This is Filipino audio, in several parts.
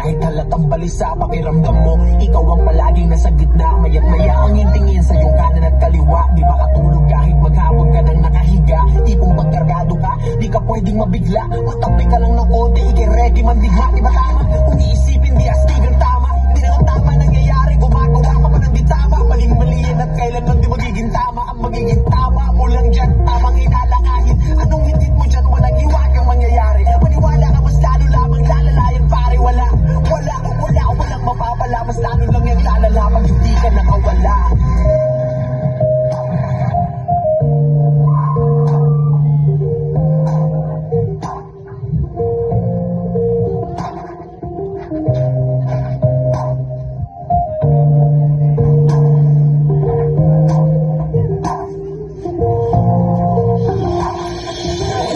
Kahit halatang balisa, pakiramdam mo ikaw ang palaging nasa gitna. Maya't maya ang tingin sa iyong kanan at kaliwa. Di makatulog kahit maghapon ka nang nakahiga. Tipong pagkargado ka, di ka pwedeng mabigla. Magtabi ka lang ng konti, ikiregi man digma. Di ba tama? Kung iisipin di astig ang tama. Di na ang tama nangyayari, gumagawa ka pa ng di tama. Maling-mali yan at kailan lang di magiging tama. Ang magiging tama mo lang dyan, tamang inalakayin. Anong hitit mo dyan, walang hiwagang mangyayari. Maniwala ka, mas lalo lamang lalalayan pare. Walang mapapala. Mas lalo lang yung lalala pag hindi ka nakawala.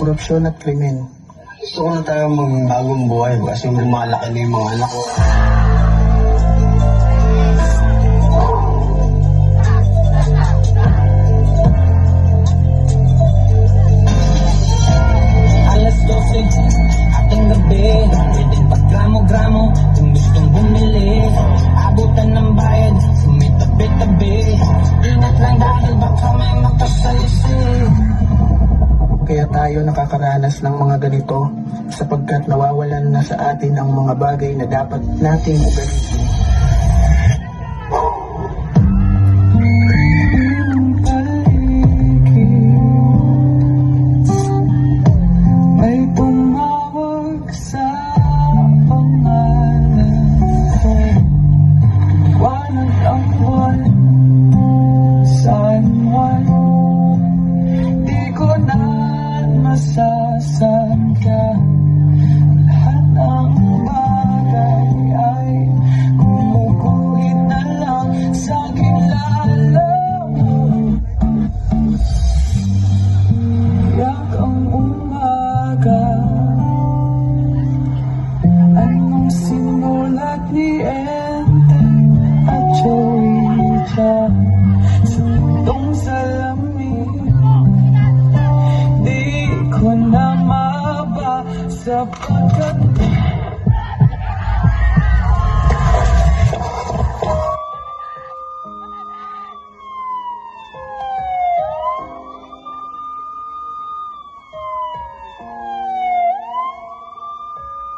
Korupsyon at krimen. Gusto ko na tayo magbagong buhay kasi lumalaki na yung mga anak ko. Alas 12, ating gabi. Pwedeng paggramo-gramo kung gustong bumili. Abutan ng bayad, sumitabi-tabi. Ingat lang dahil baka may makasalisi. Kaya tayo nakakaranas ng mga ganito sapagkat nawawalan na sa atin ang mga bagay na dapat nating ugalitin. May tumawag sa pangalan ko. Wanag ang buwan, San Juan. Di ko na masasan ka. Lahat ng bagay ay kumukulit na lang sa kilala mo. Yak ang umaga, anong sinulat ni Ente at Joey sa tong salamin. Di ko na mabasa pagkat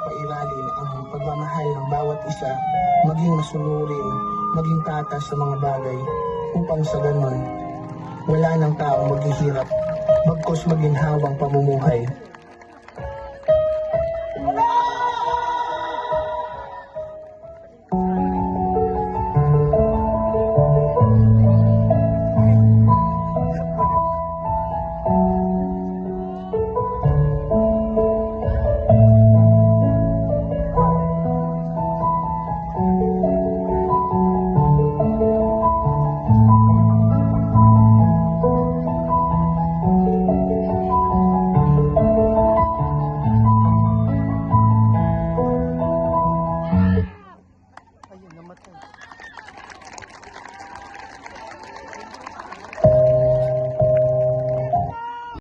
Pairalin ang pagmamahal ng bawat isa, maging masunurin, maging tatas sa mga bagay, upang sa ganon, wala ng taong maghihirap, bagkus maginhawang pamumuhay.